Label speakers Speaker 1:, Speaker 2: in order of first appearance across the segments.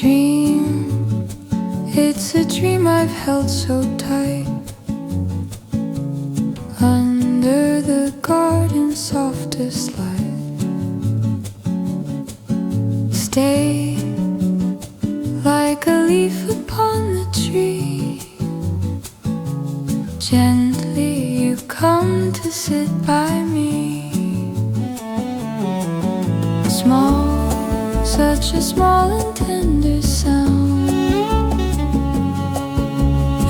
Speaker 1: dream, it's a dream I've held so tight. Under the garden's softest light, stay like a leaf upon the tree. Gently you come to sit by me. Small, such a small and tender sound.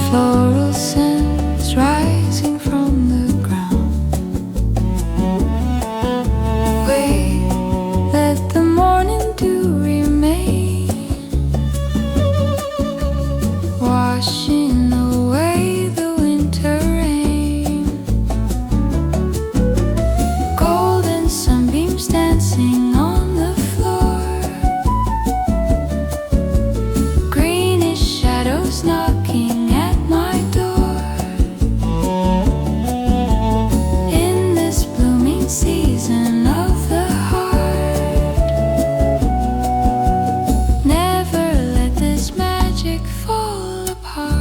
Speaker 1: Floral scents rising from the ground. Wait, let the morning dew remain, washing away the winter rain. Golden sunbeams dancing on the floor. Greenish shadows knocking at my door. In this blooming season of the heart, never let this magic fall apart.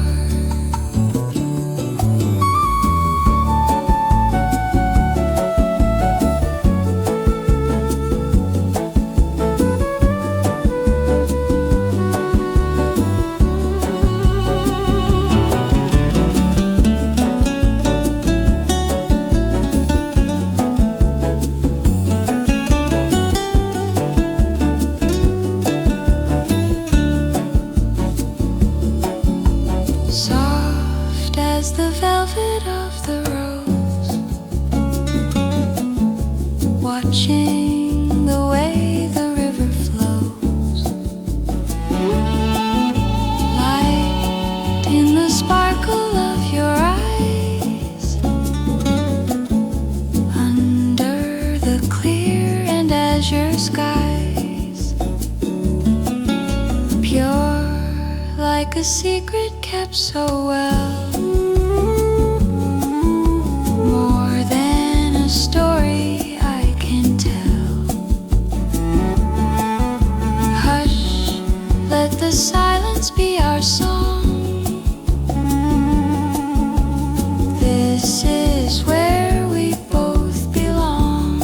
Speaker 1: Soft as the velvet of the rose, watching the way the river flows. Light in the sparkle of your eyes, under the clear and azure skies. Pure like a secret kept so well, more than a story I can tell. Hush, let the silence be our song. This is where we both belong.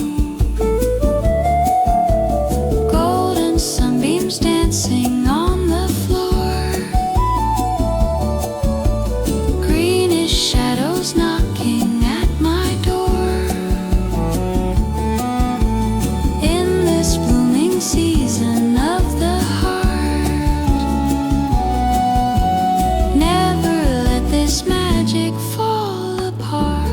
Speaker 1: Golden sunbeams dancing on the floor. Greenish shadows knocking at my door. In this blooming season of the heart, never let this magic fall apart.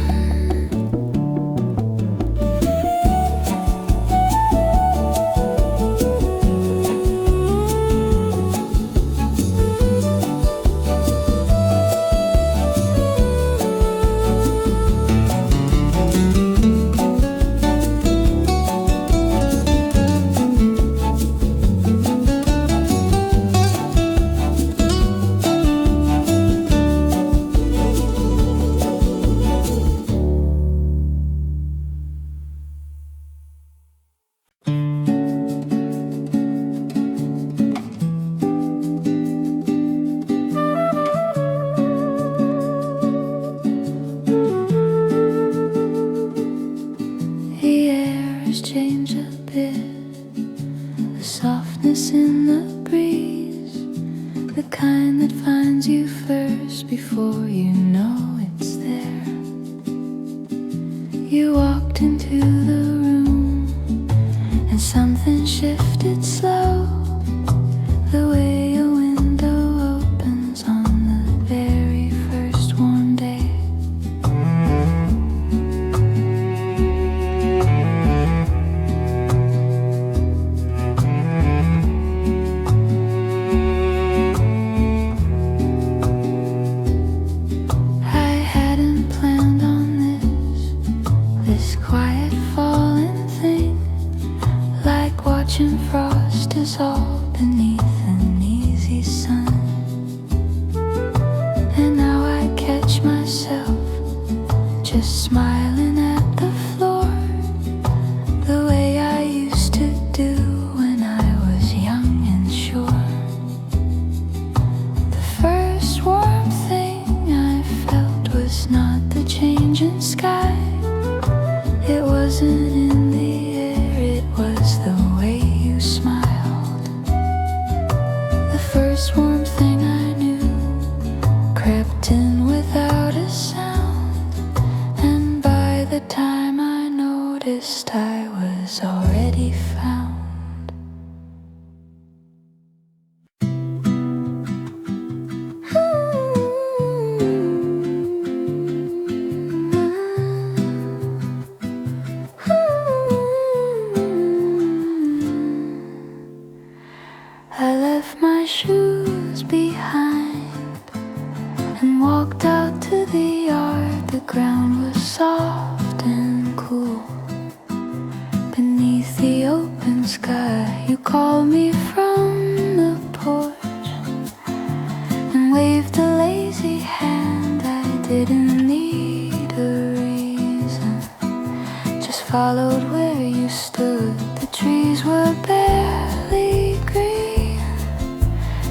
Speaker 1: The air has changed a bit, the softness in the breeze, the kind that finds you first before you know it's there. You walked into the room and something shifted slow, the way a window opens on the very first warm day. I hadn't planned on this quiet falling thing, like watching frost dissolve beneath an easy sun. And now I catch myself just smiling at the floor, the way I used to do when I was young and sure. first one thing I knew crept in without a sound, and by the time I noticed I was already found. I left my shoes behind and walked out to the yard. The ground was soft and cool beneath the open sky. You called me from the porch and waved a lazy hand. I didn't need a reason, just followed where you stood. The trees were barely green,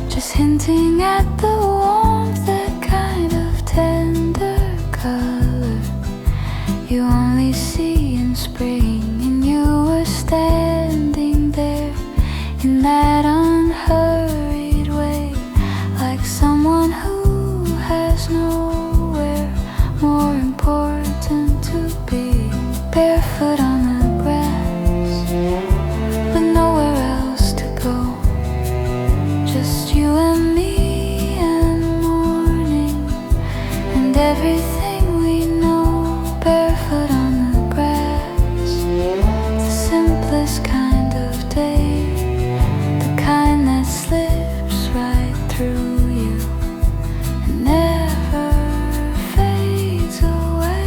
Speaker 1: just hinting at the warmth, that kind of tender color you only see in spring. And you were standing there in that unhurried way, like someone who has nowhere more important to be. Barefoot on the grass, with nowhere else to go, just you and me and morning and everything we know. Barefoot on the grass, the simplest kind of day, the kind that slips right through you and never fades away.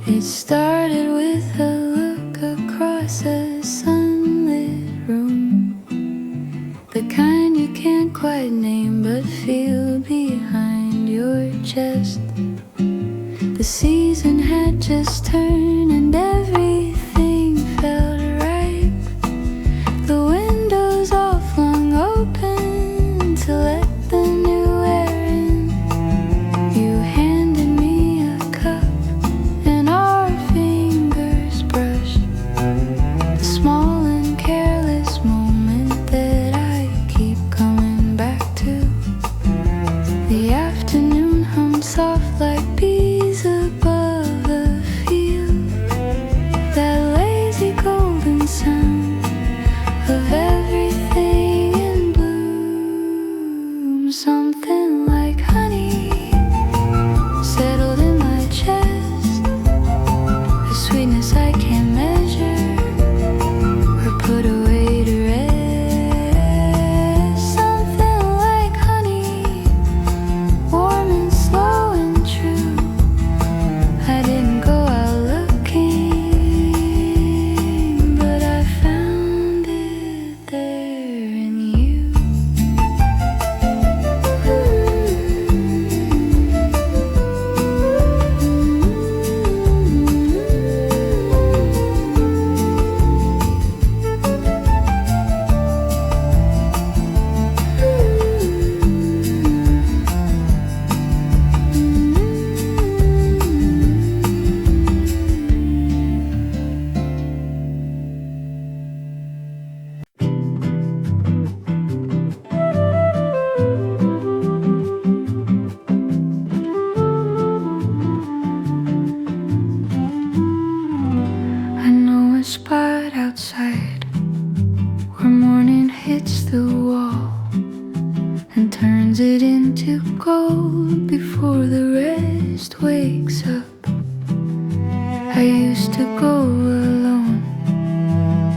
Speaker 1: It started with a look across a sunlit room, the kind you can't quite name but feel behind your chest. The season had just turned and everything felt right. The windows all flung open to let the new air in. You handed me a cup and our fingers brushed the small and careless moment that I keep coming back to. The afternoon hummed soft like bees above a field, that lazy golden sound of everything in bloom. Something like honey settled in my chest, a sweetness I can't measure or put away to rest. Something like honey, warm and slow and true. I didn't go out looking, but I found it there in you. I know a spot outside where morning hits the wall and turns it into gold before the rest wakes up. I used to go alone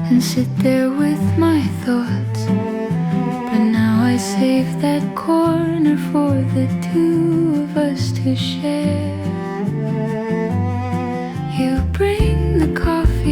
Speaker 1: and sit there with my thoughts, but now I save that corner for the two of us to share. You bring the coffee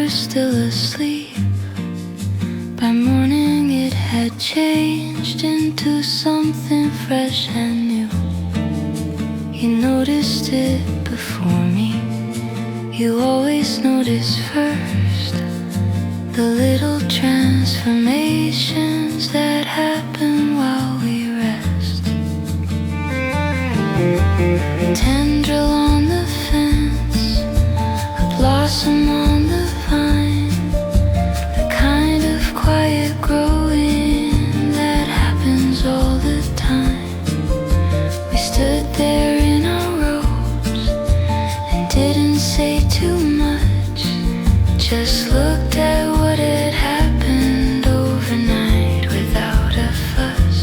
Speaker 1: were still asleep. By morning it had changed into something fresh and new. You noticed it before me. You always notice first the little transformations that happen while we rest. Tendril on the fence, a blossom on the vine, the kind of quiet growing that happens all the time. We stood there in our robes and didn't say too much, just looked at what had happened overnight without a fuss.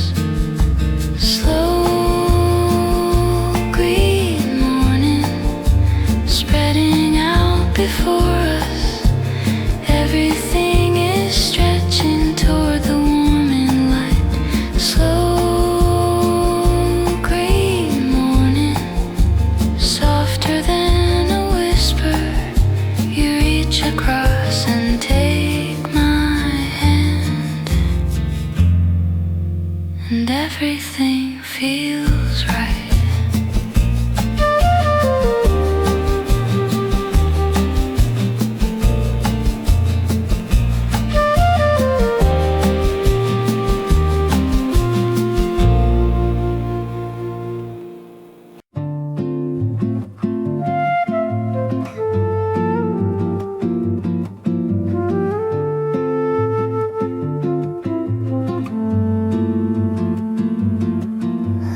Speaker 1: Slow green morning spreading out before us. Everything is stretching toward the warming light. Slow green morning, softer than a whisper. You reach across and take my hand, and everything feels right.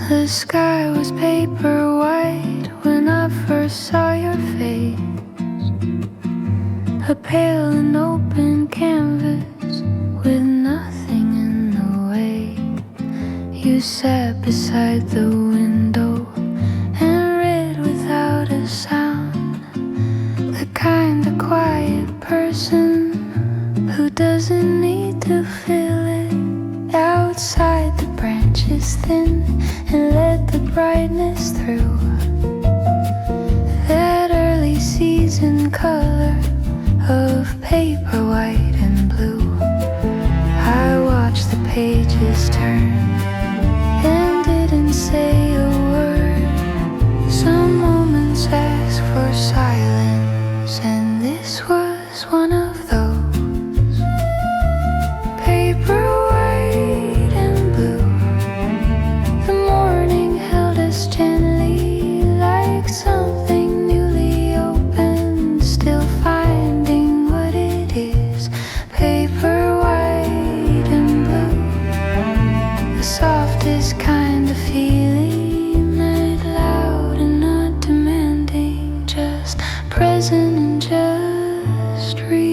Speaker 1: The sky was paper white when I first saw your face, a pale and open canvas with nothing in the way. You sat beside the window and read without a sound, the kind of quiet person who doesn't need to feel it. Outside the branches thin and let the brightness through. That early season color of paper white and blue. I watched the pages turn and didn't say a word. Some moments ask for silence, and this was one of those. Paper white and blue. The morning held us gently like something newly opened, still finding what it is. Paper white and blue. The softest kind of feeling, not loud and not demanding, just present and just real.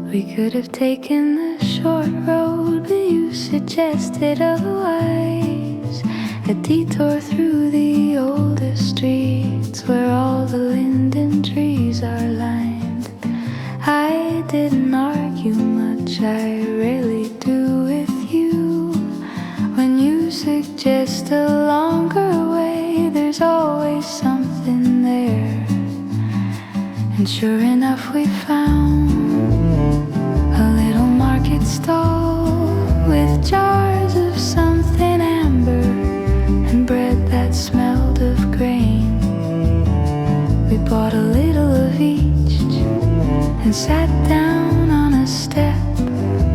Speaker 1: We could have taken the short road, but you suggested otherwise. A detour through the oldest streets where all the linden trees are lined. I didn't argue much, I rarely do with you. When you suggest a longer way, there's always something there. And sure enough we found a little market stall with jars of something amber and bread that smelled of grain. We bought a little of each and sat down on a step.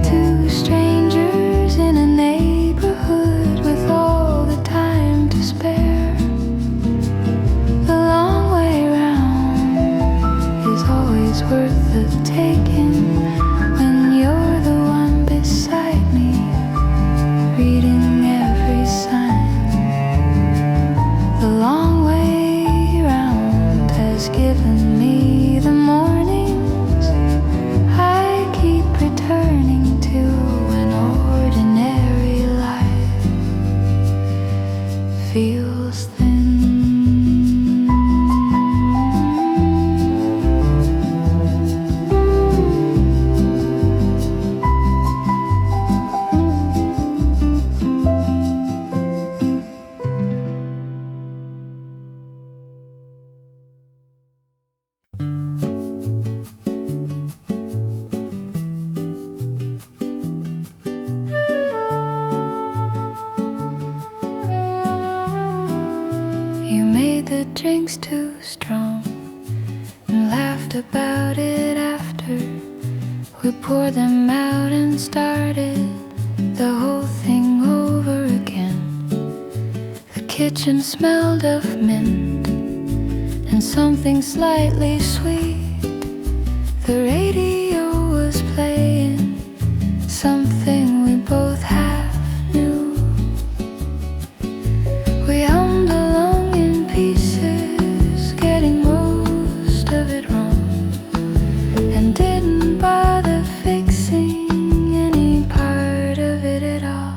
Speaker 1: Two strangers in a neighborhood with all the time to spare. The long way round is always worth the taking. the drink's too strong, and laughed about it after we poured them out and started the whole thing over again. The kitchen smelled of mint and something slightly sweet. The radio was playing something we both half knew. We hummed along in pieces, getting most of it wrong, and didn't bother fixing any part of it at all.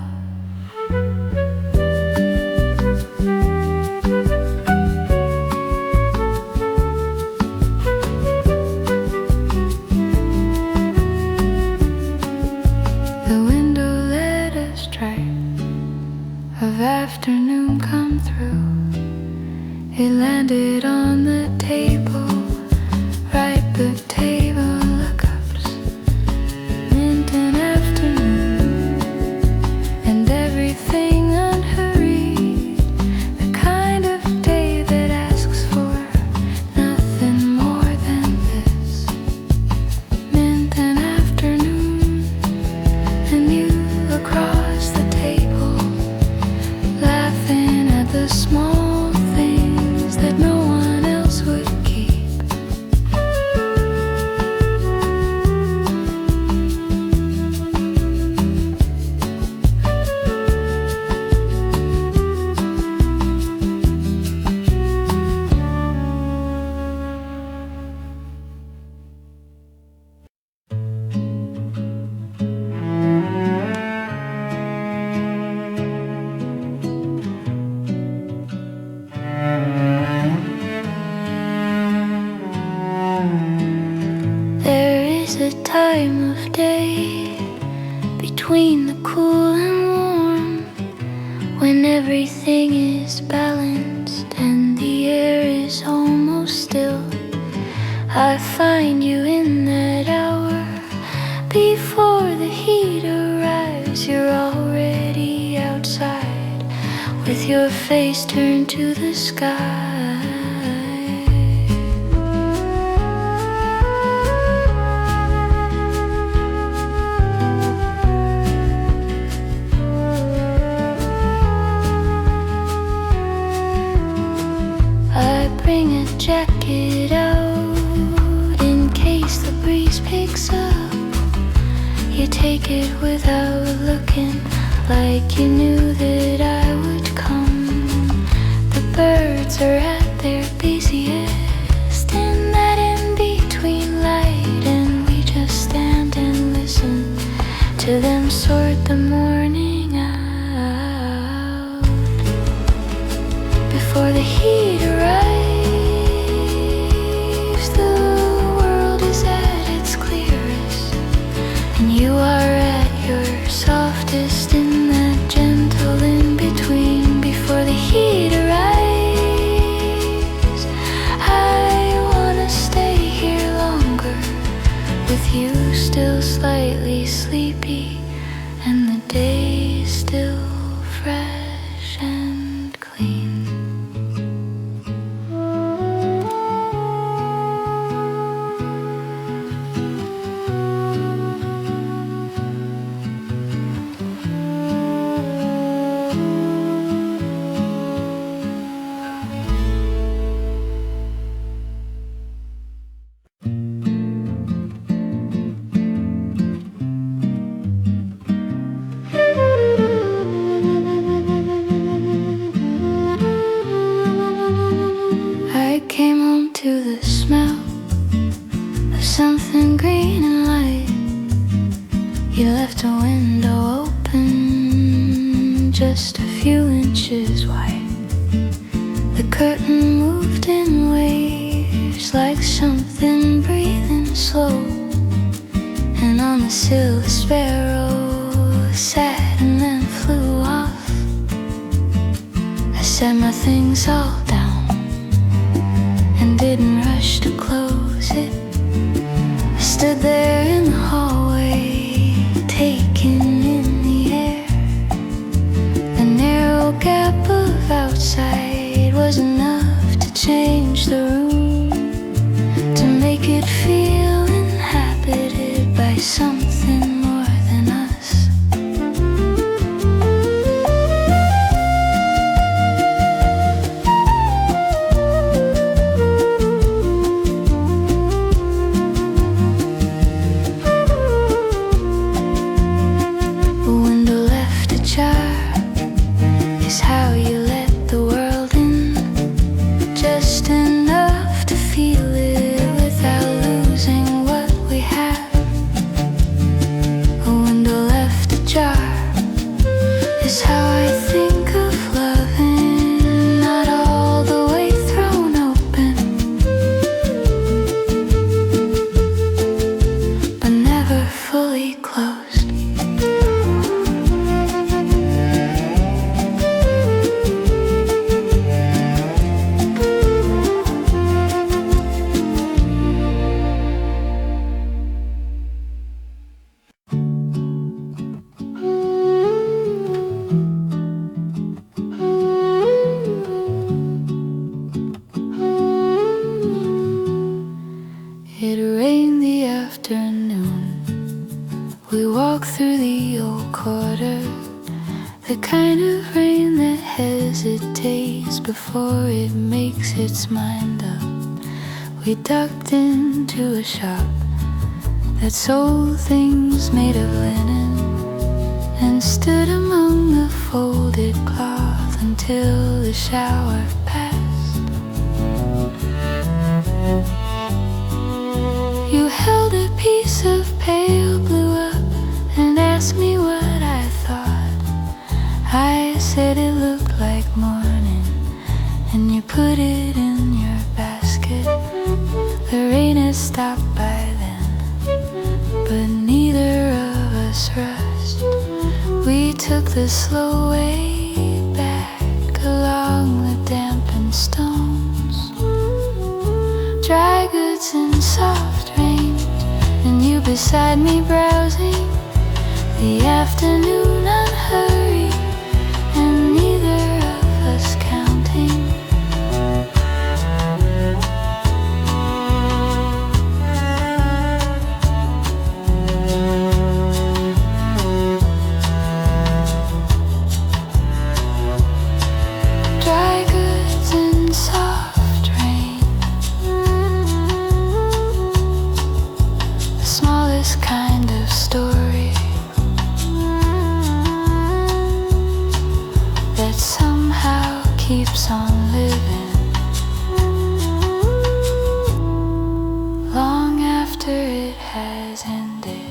Speaker 1: The window let us try of afternoon come through. It landed on the table, right book table lookups, mint and afternoon, and everything unhurried. The kind of day that asks for nothing more than this. Mint and afternoon, and you across the table, laughing at the small things that no one else would keep. There is a time of day between the cool and warm, when everything is balanced and the air is almost still. I find you in that hour before the heat arrives. You're already outside with your face turned to the sky. I bring a jacket out in case the breeze picks up. You take it without looking, like you knew that I would come. The birds are at their busiest in that in-between light, and we just stand and listen to them sort the morning out. Before the heat arrives, the world is at its clearest, and you are at your softest in that gentle in-between. Before the heat arrives, I wanna stay here longer, with you still slightly sleepy, and the day is still fresh and clean. I came home to the smell of something green and light. You left a window open, just a few inches wide. The curtain moved in waves, like something breathing slow. And on the sill a sparrow sat and then flew off. I set my things all down and didn't rush to close it. I stood there in the hallway, taking in the air. The narrow gap of outside was enough to walk through the old quarter, the kind of rain that hesitates before it makes its mind up. We ducked into a shop that sold things made of linen and stood among the folded cloth until the shower passed. You held a piece of pale blue up and asked me what I thought. I said it looked like morning, and you put it in your basket. The rain had stopped by then, but neither of us rushed. We took the slow way back along the dampened stones. Dry goods and soft rain, and you beside me browsing the afternoon unhurried, and neither of us counting. Dry goods and soft rain, the smallest kind of story that somehow keeps on living long after it has ended.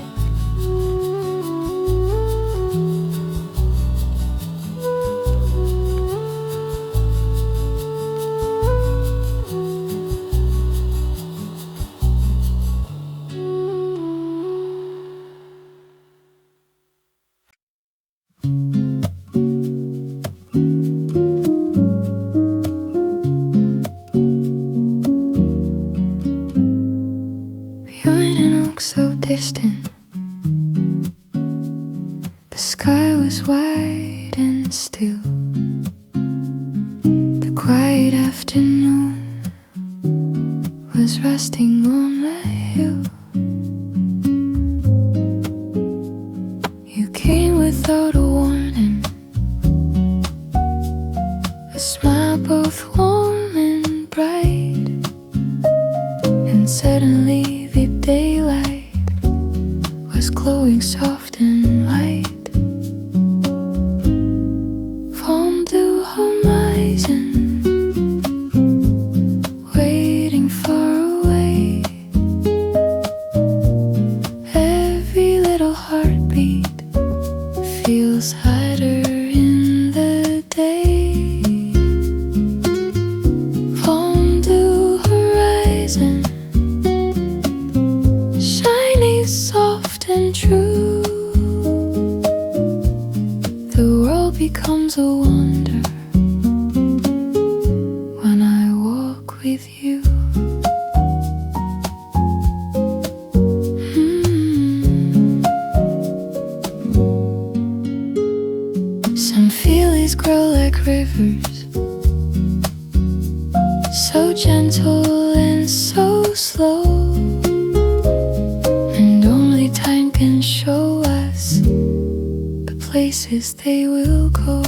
Speaker 1: Behind an oak so distant, the sky was white and still. The quiet afternoon was resting on the hill. You came without a warning, a smile both warm and bright, and suddenly the daylight was glowing soft and light. Fondue horizon, waiting far away. Every little heartbeat feels harder in the day. Fondue horizon, shining soft and true. The world becomes a wonder when I walk with you. Some feelings grow like rivers, so gentle and so slow, and only time can show us the places they will go.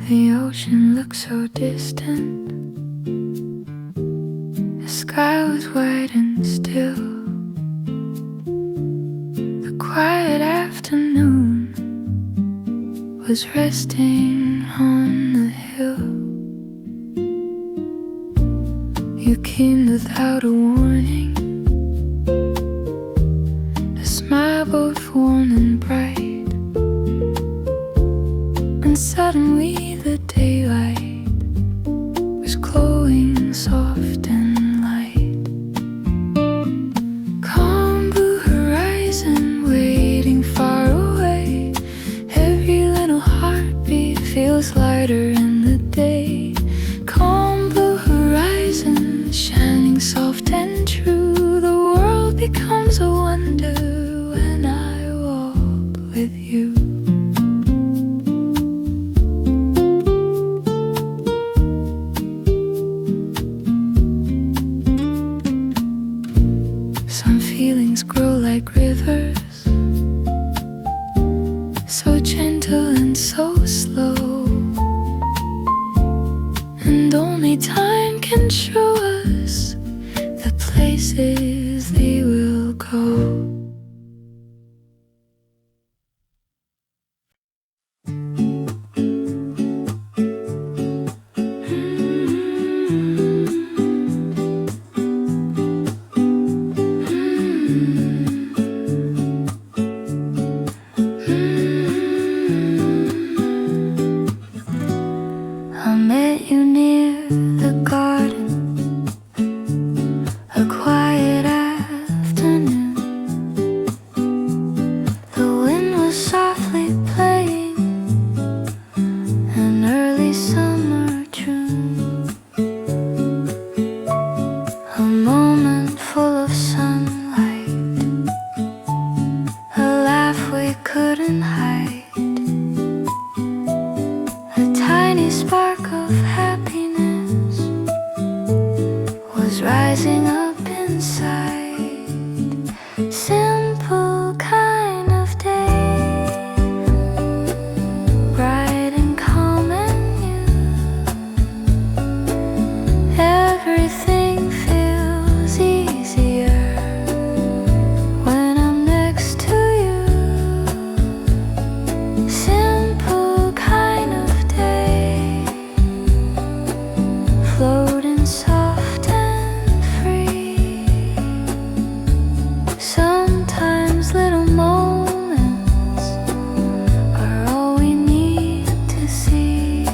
Speaker 1: The ocean looks so distant, the sky was white and still. The quiet afternoon was resting on the hill. You came without a warning, a smile both warm and bright, and suddenly the daylight was glowing soft and light. horizon, waiting far away. Every little heartbeat feels lighter in the day. Calm blue horizon, shining soft and true. The world becomes a wonder when I walk with you. Some feelings grow like rivers, so gentle and so slow, and only time can show us the places they will go. I met you near the garden, a quiet afternoon. The wind was softly playing an early summer tune. A moment full of sunlight, a laugh we couldn't hide. A tiny spark of happiness was rising up inside. Simple kind of day, bright and calm and new. Everything feels easier when I'm next to you. Simple kind of day, floating soft and free. Sometimes little moments are all we need to see.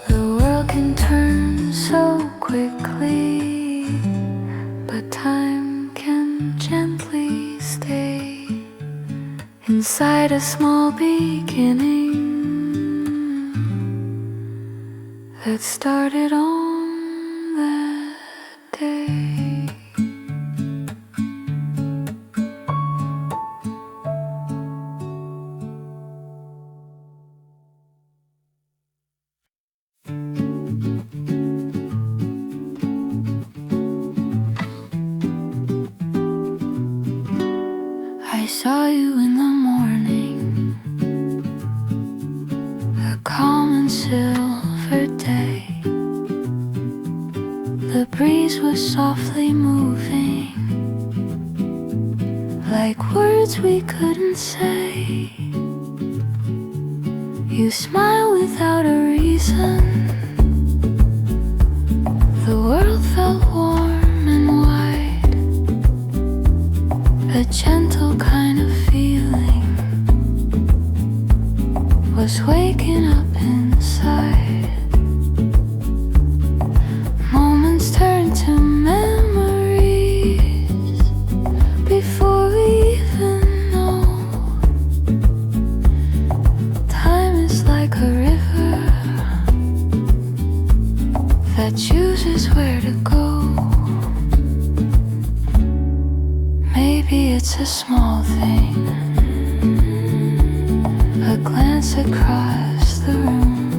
Speaker 1: The world can turn so quickly, but time can gently stay inside a small beginning that started on that day. I saw you in the morning, a calm and silver day. The breeze was softly moving, like words we couldn't say. You smile without a reason. The world felt warm and wide, a gentle kind of feeling was waking up inside. Moments turn to memories before we even know. Time is like a river that chooses where to go. Maybe it's a small thing, a glance across the room,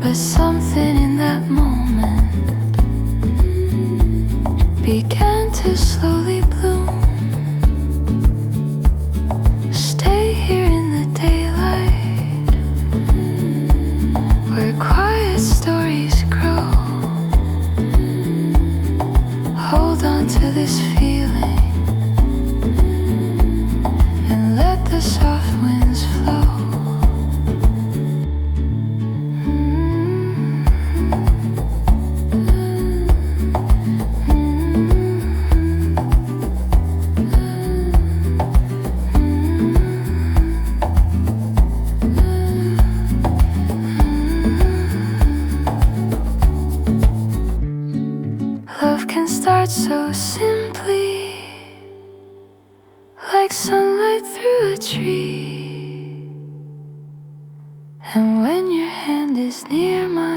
Speaker 1: but something in that moment began to slowly bloom. Stay here in the daylight, where quiet stories grow. Hold on to this feeling and let the soft winds flow.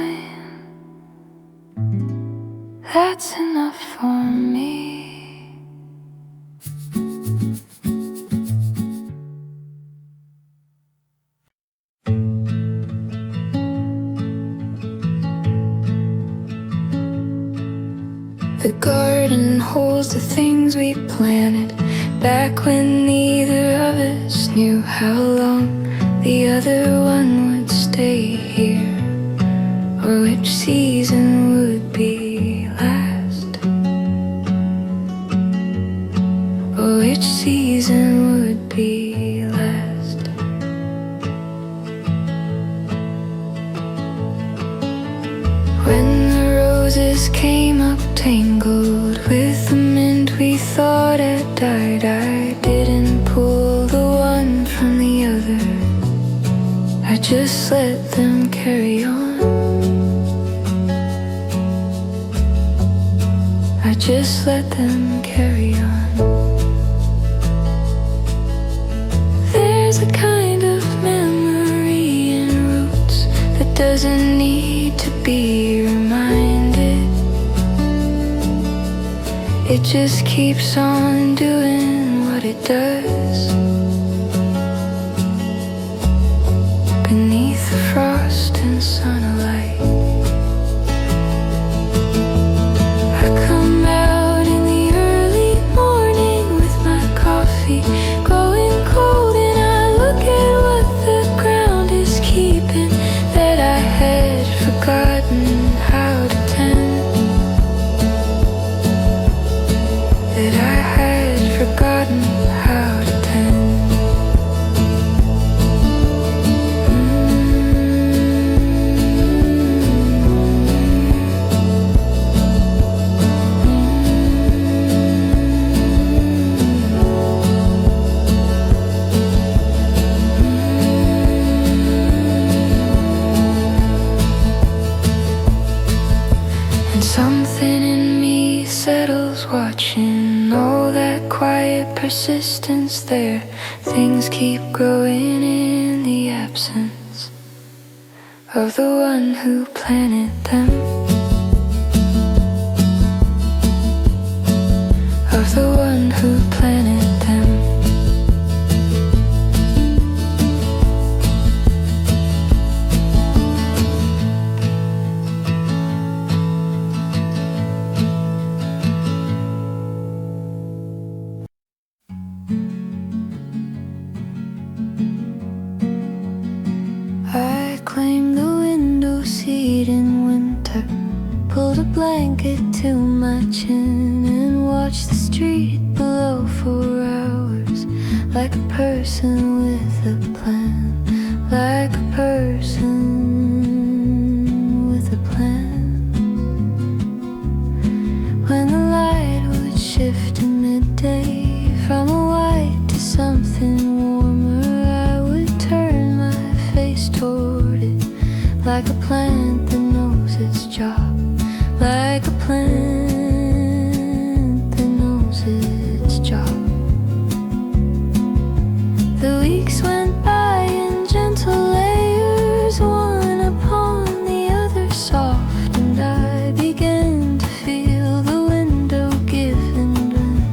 Speaker 1: mine. That's enough for me. The garden holds the things we planted back when neither of us knew how long the other one would stay here, or which season would be last, or which season would be last. When the roses came up tangled with the mint we thought had died, I didn't pull the one from the other, I just let them carry on. I just let them carry on. There's a kind of memory in roots that doesn't need to be reminded. It just keeps on doing what it does. Beneath the frost and sunlight, I come out in the early morning with my coffee going cold, and I look at what the ground is keeping that I had forgotten how to tend, that I had forgotten how to tend. And something in me settles watching all that quiet persistence there. Things keep growing in the absence of the one who planted them, of the one who planted them. I claimed the window seat in winter, pulled a blanket to my chin and watched the street below for hours, like a person with a plan, like a person with a plan. When the light would shift in midday from a white to something warmer, I would turn my face toward it, like a plant that knows its job, like a plant that knows its job. The weeks went by in gentle layers, one upon the other soft, and I began to feel the window give and bend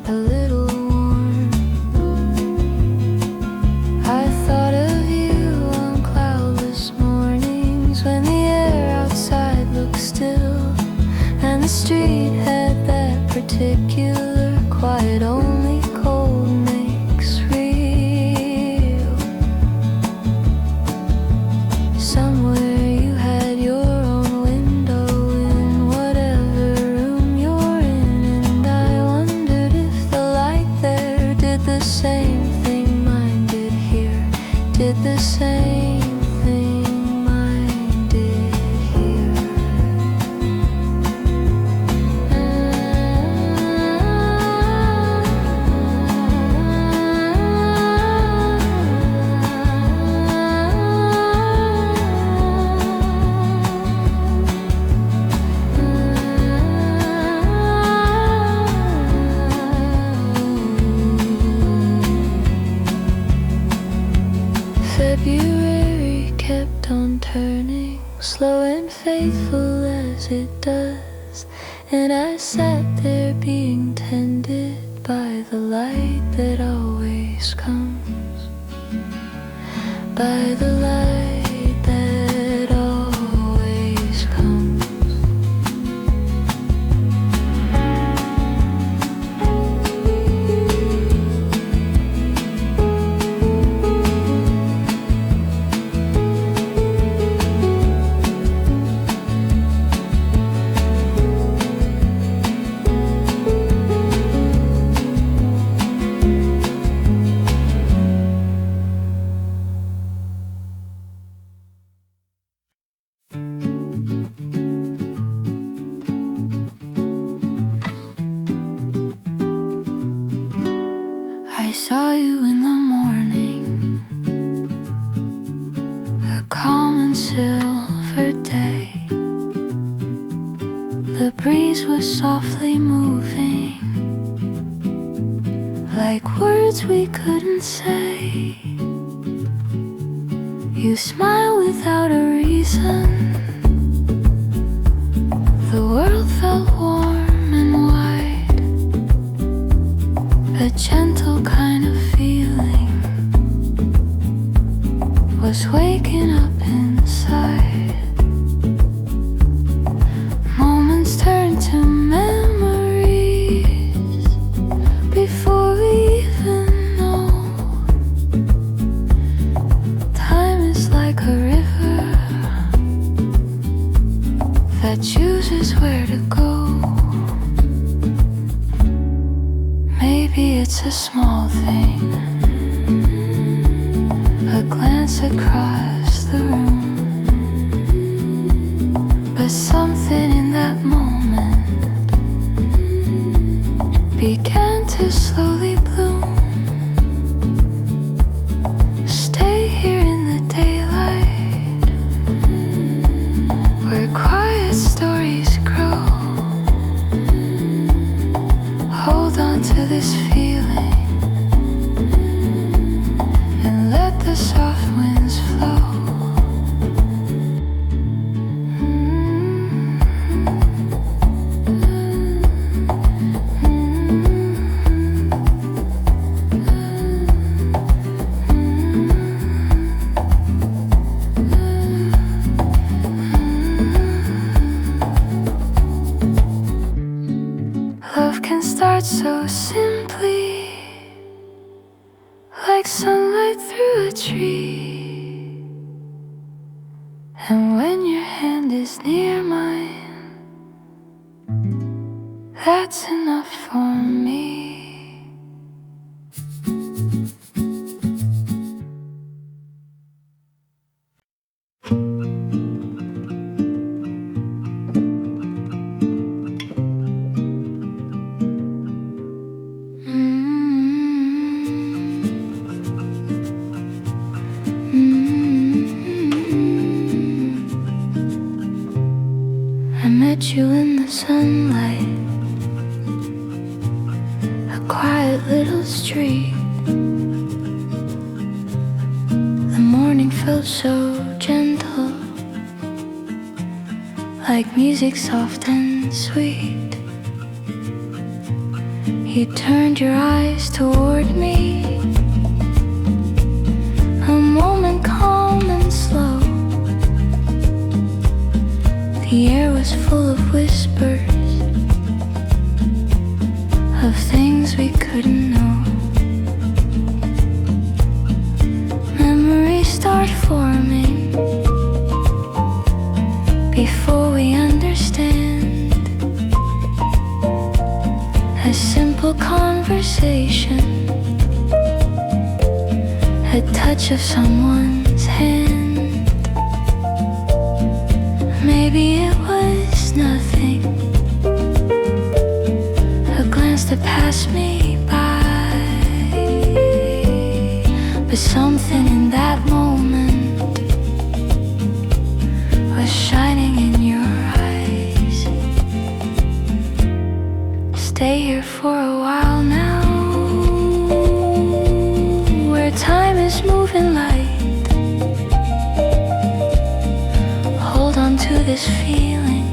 Speaker 1: a little warm. I thought of you on cloudless mornings when the air outside looked still, and the street had that particular quiet only cold makes real. Somewhere you had your own faithful as it does. And I sat there being tended by the light that always comes, by the light that always comes. I saw you in the morning, a calm and silver day. The breeze was softly moving, like words we couldn't say. You smiled without a reason. The world felt warm and wide, a gentle kind of feeling was waking up inside. Moments turned to memories before we even know. Time is like a river that chooses where to go. Maybe it's a small thing, a glance across the room, but something in that moment began to slowly bloom. Stay here in the daylight, where quiet stories grow. Hold on to this feeling and let the soft winds flow. Love can start so simply, like sunlight through a tree. And when your hand is near mine, that's enough for me. I met you in the sunlight, a quiet little street. The morning felt so gentle, like music soft and sweet. You turned your eyes toward me, a moment calm and slow. The air was full of whispers, of things we couldn't know. Memories start forming before we understand. A simple conversation, a touch of someone's hand. Maybe it was nothing, a glance that passed me by, but something in that moment was shining in your eyes. Stay here for a while now, where time is moving light. Hold on to this this feeling.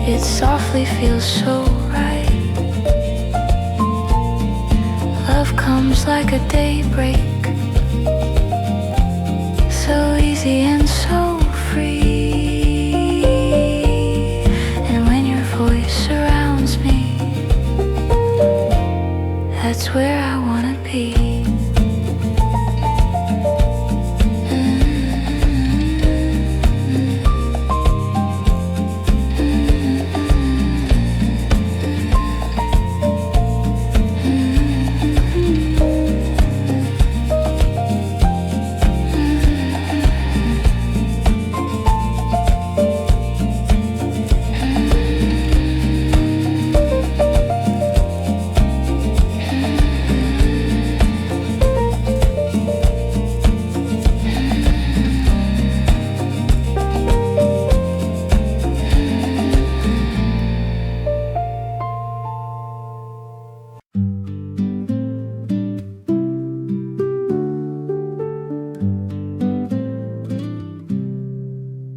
Speaker 1: It softly feels so right. Love comes like a daybreak, so easy and so free. And when your voice surrounds me, that's where I wanna be.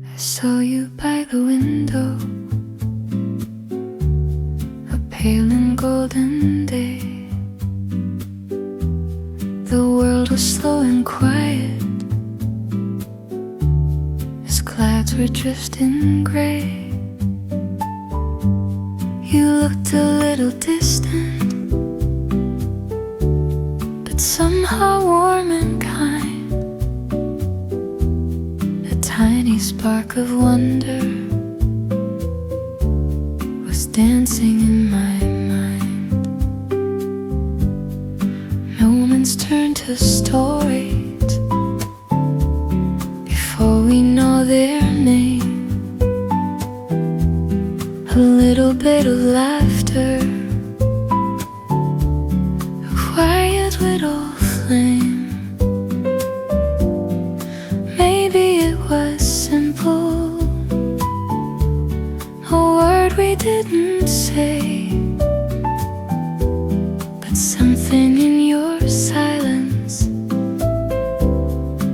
Speaker 1: I saw you by the window, a pale and golden day. The world was slow and quiet as clouds were drifting gray. You looked a little distant, but somehow warm and kind. Tiny spark of wonder was dancing in my mind. Moments turn to stories before we know their name. A little bit of laughter, a quiet little flame. Was simple, a word we didn't say, but something in your silence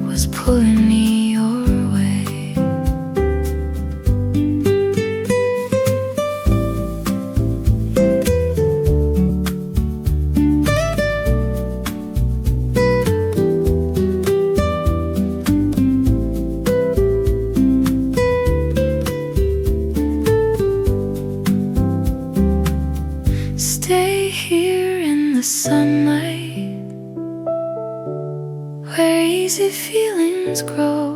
Speaker 1: was pulling me your way. Stay here in the sunlight, where easy feelings grow.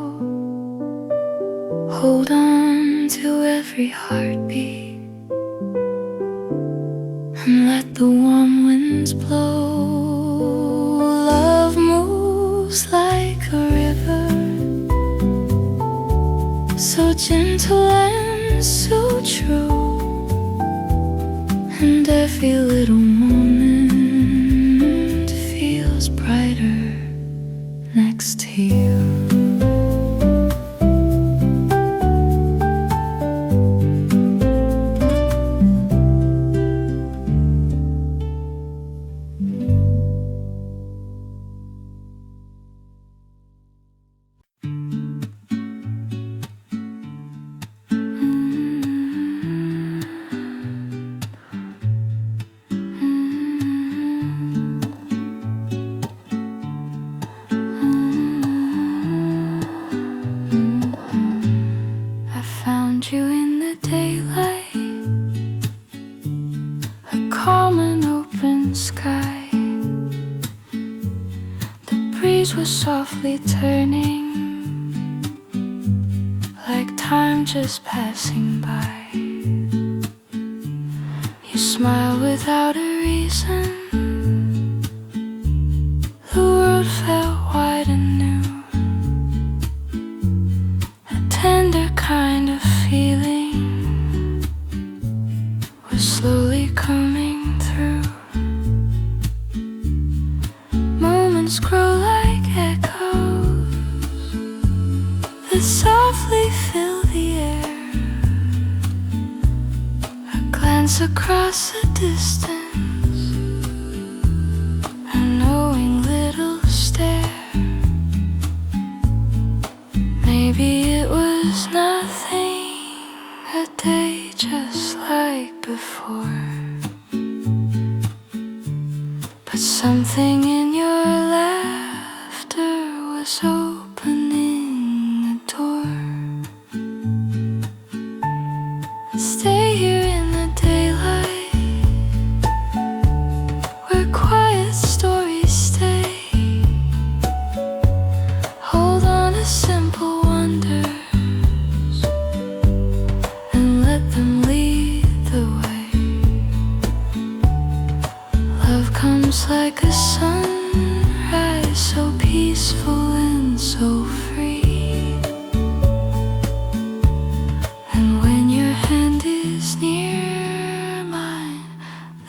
Speaker 1: Hold on to every heartbeat and let the warm winds blow. Love moves like a river, so gentle and so true. And every little moment feels brighter next to you. You in the daylight, a calm and open sky. The breeze was softly turning, like time just passing by. You smiled without a reason, the world felt wide and new. A tender kind of feeling was slowly coming through. Moments grow like echoes that softly fill the air. A glance across a distance, a knowing little stare. Maybe it was There's nothing a day just like before, but something in your laughter was opening the door. Stay here in the daylight, where quiet stories stay. Hold on to simple wonders and let them lead the way. Love comes like a sunrise, so peaceful and so free. And when your hand is near mine,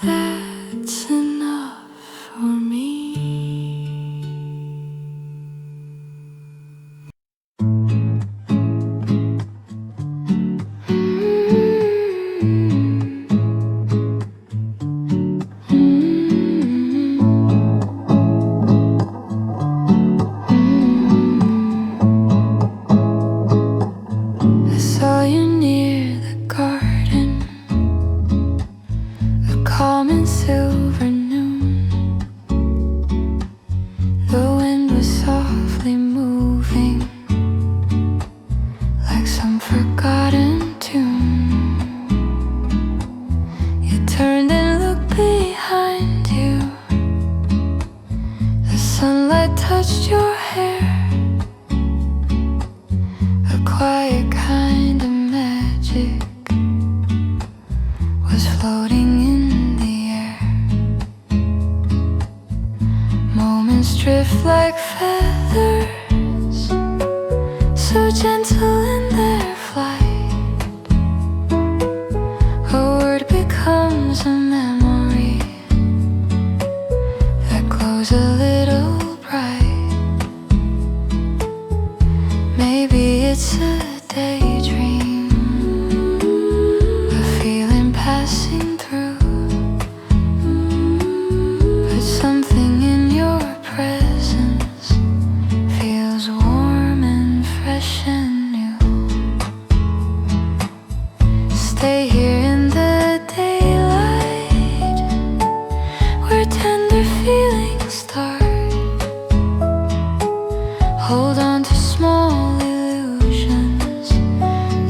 Speaker 1: that's enough for me. I saw you near the garden, a calm and silver noon. The wind was softly moving, like some forgotten tune. You turned and looked behind you. The sunlight touched your hair, a quiet kind of magic was floating in the air. Moments drift like feathers, so gentle in their flight. A word becomes a memory that glows a little bright. Maybe it's a daydream, a feeling passing through, but something in your presence feels warm and fresh and new. Stay here in the daylight, where tender feelings start. Hold on to small illusions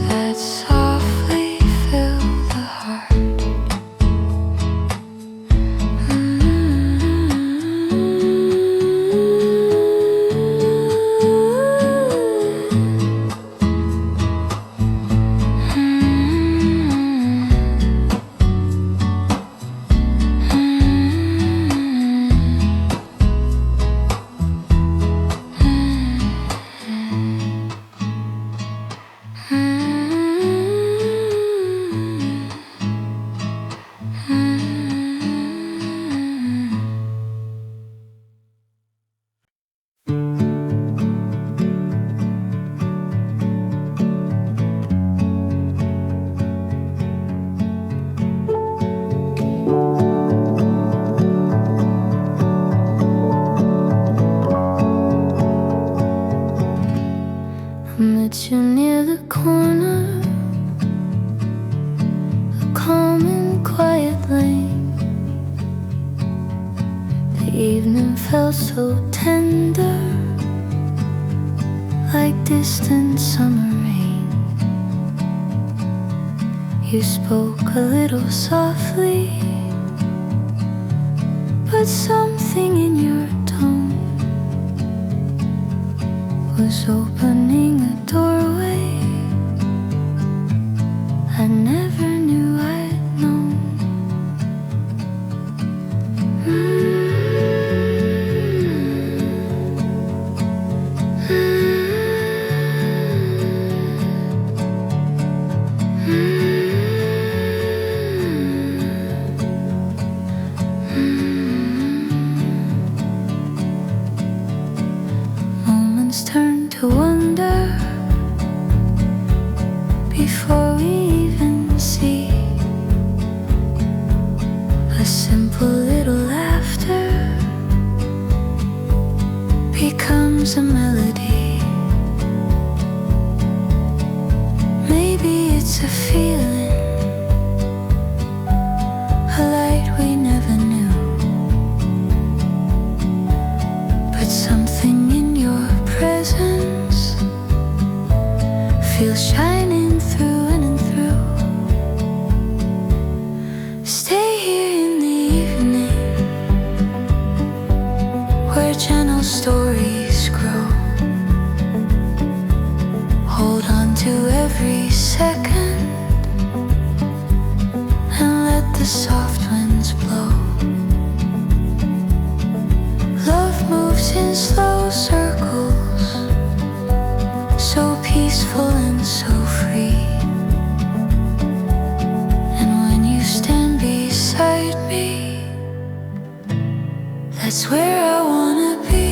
Speaker 1: that softly fill the heart. I met you near the corner, a calm and quiet lane. The evening felt so tender, like distant summer rain. You spoke a little softly, but something in your tone was opening a doorway I never knew I'd known. Moments turn to wonder before we even see. A simple little laughter becomes a melody. a feeling, a light we never knew. But something in your presence feels shining through and through. Stay here in the evening, where gentle stories grow. Hold on to every second and let the soft winds blow. Love moves in slow circles, so peaceful and so free. And when you stand beside me, that's where I wanna be.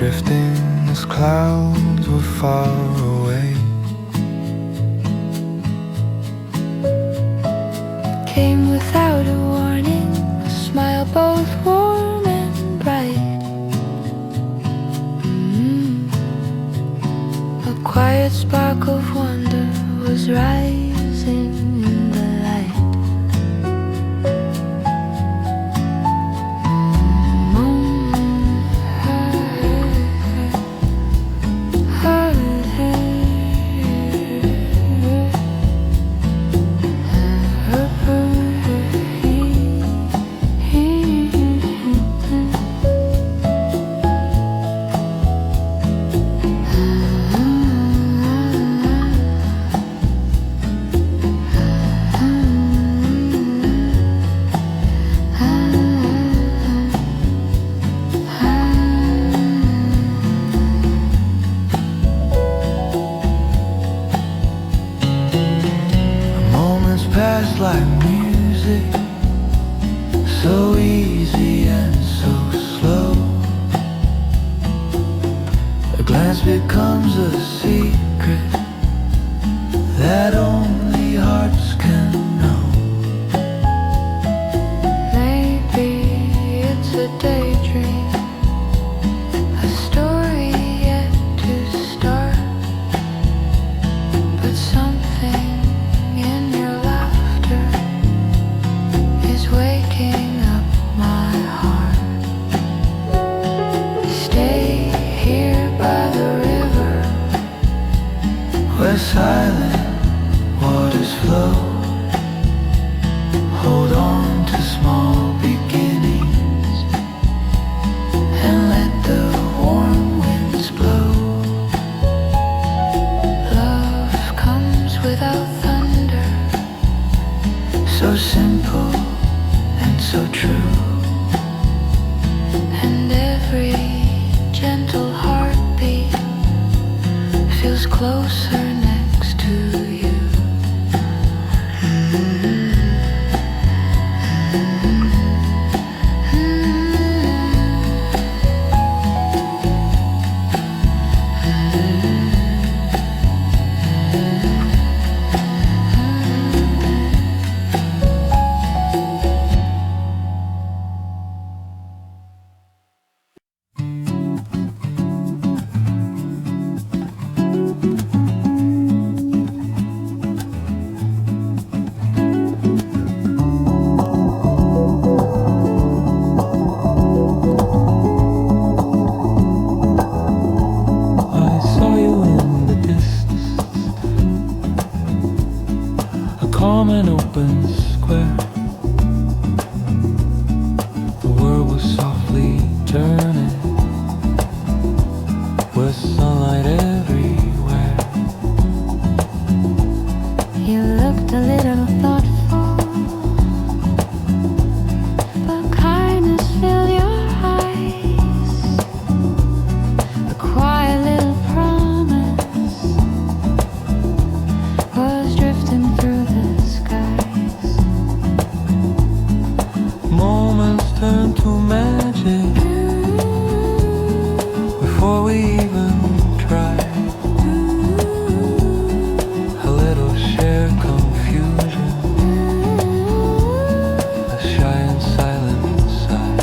Speaker 2: Drifting as clouds were far away.
Speaker 1: Came without a warning, a smile both warm and bright. A quiet spark of wonder was rising in the light.
Speaker 2: turning with sunlight everywhere.
Speaker 1: You looked a little thoughtful, but kindness filled your eyes. A quiet little promise was drifting through the skies.
Speaker 2: Moments turn to magic before we even try. A little shared confusion, a shy and silent sigh.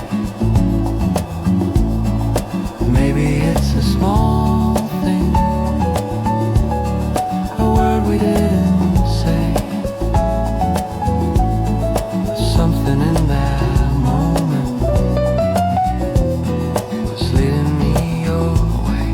Speaker 2: Maybe it's a small thing, a word we didn't say, but something in that moment was leading me your way.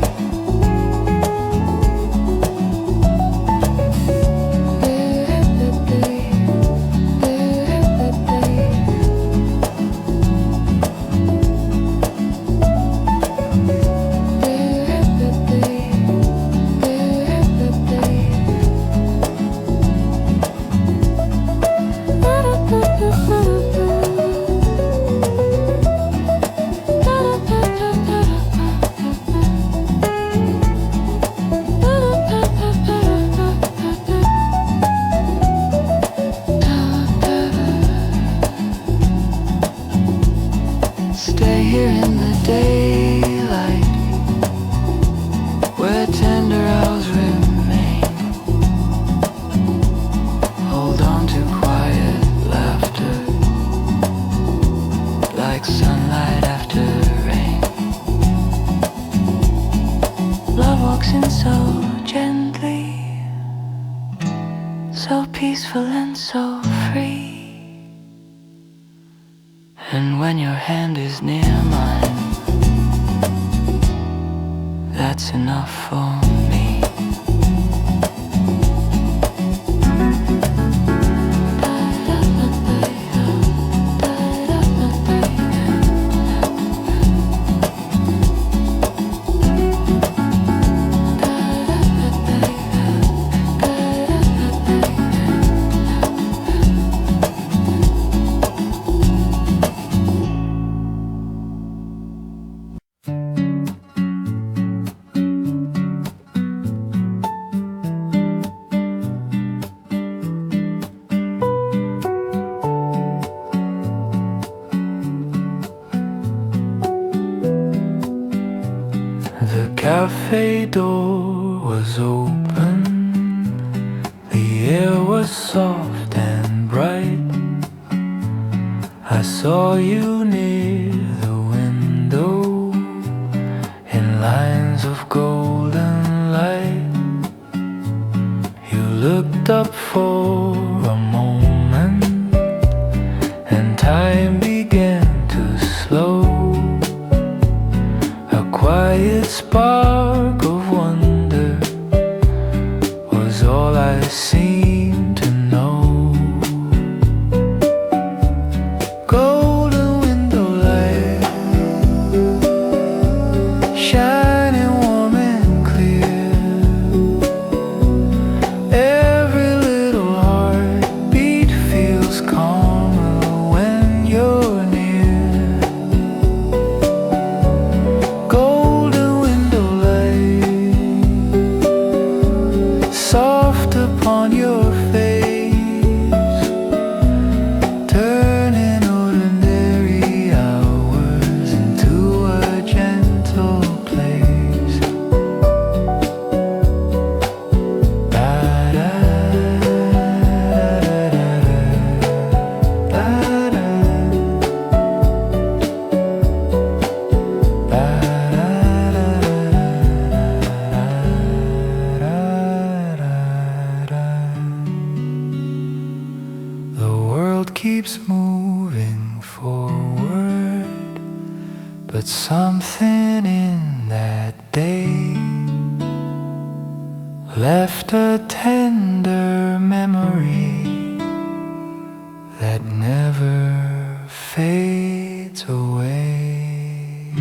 Speaker 2: Stay here in the daylight, where tender hours remain. Hold on to quiet laughter, like sunlight after rain. Love walks in so gently, so peaceful and so free. And when your hand is near mine, that's enough for me. The cafe door was open, the air was soft and bright. I saw you near the window in lines of golden light. You looked up for a moment and time began to slow. A quiet spark of wonder was all I seemed to know. Golden window light, shining warm and clear. Every little heartbeat feels calmer when you're near. Golden window light, soft upon your face, turning ordinary hours into a gentle place. The world keeps moving forward, but something in that day left a tender memory that never fades away.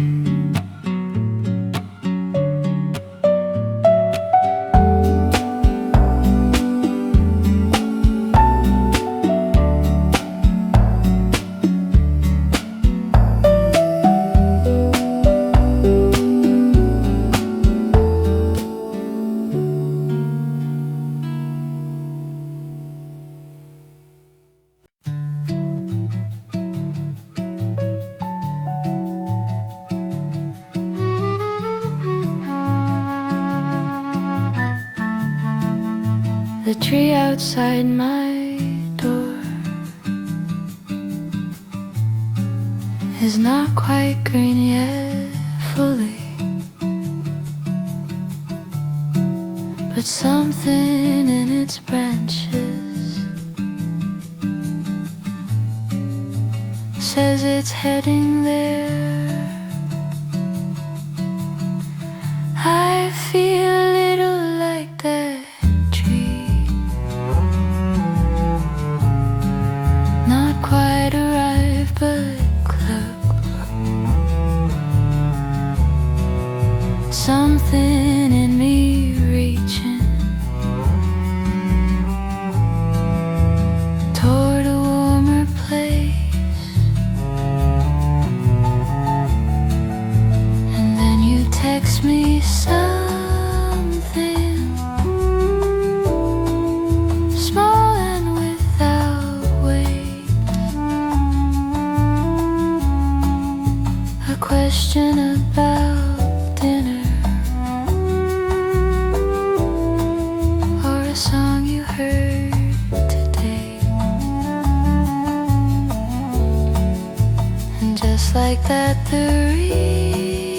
Speaker 1: The tree outside my door is not quite green yet fully, but something in its branches says it's heading there. I feel a little like that tree, not quite arrived but close. Something in me reaching toward a warmer place. And then you text me something small and without weight, a question about dinner, or a song you heard today. And just like that, the reaching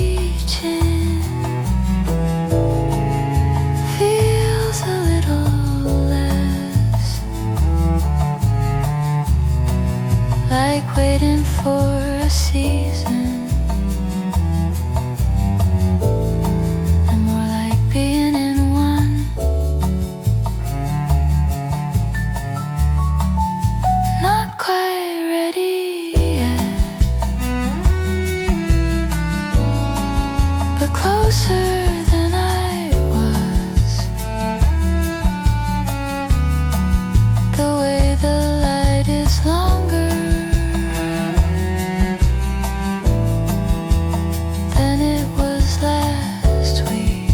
Speaker 1: feels a little less like waiting for a season, and more like being in one. Not quite ready yet, but closer than I was. The way the light is longer than it was last week.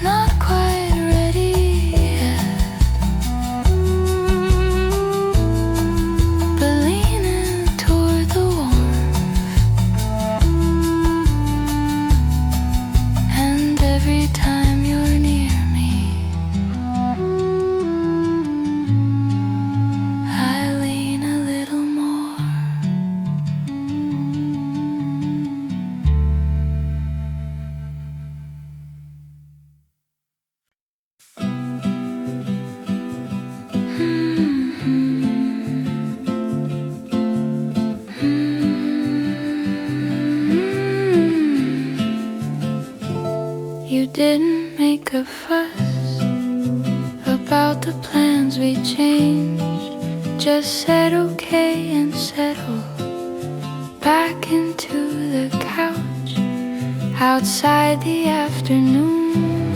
Speaker 1: Not quite ready yet, but leaning toward the warmth. And every time you're near me, I lean a little more. You didn't make a fuss about the plans we changed, just said okay and settled back into the couch. Outside, the afternoon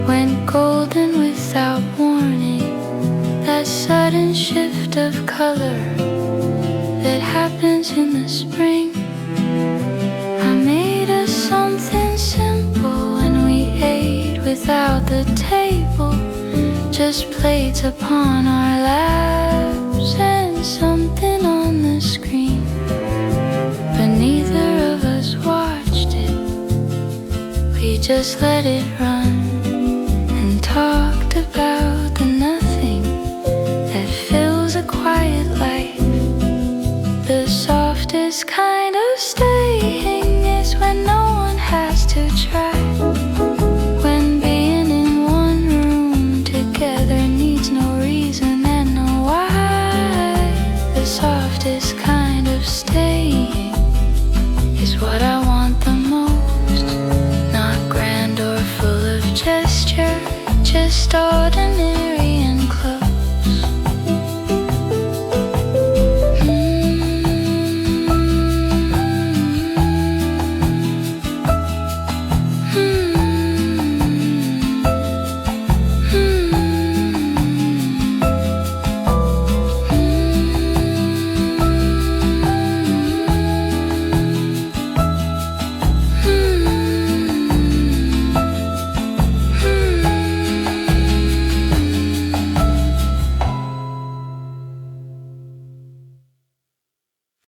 Speaker 1: went golden without warning, that sudden shift of color that happens in the spring. I made us something simple when we ate without the table, just plates upon our laps and something on the screen. But neither of us watched it, we just let it run and talked about the nothing that fills a quiet life. The softest kind of staying is when no one has to try, when being in one room together needs no reason and no why. The softest kind of staying is what I want the most, not grand or full of gesture, just ordinary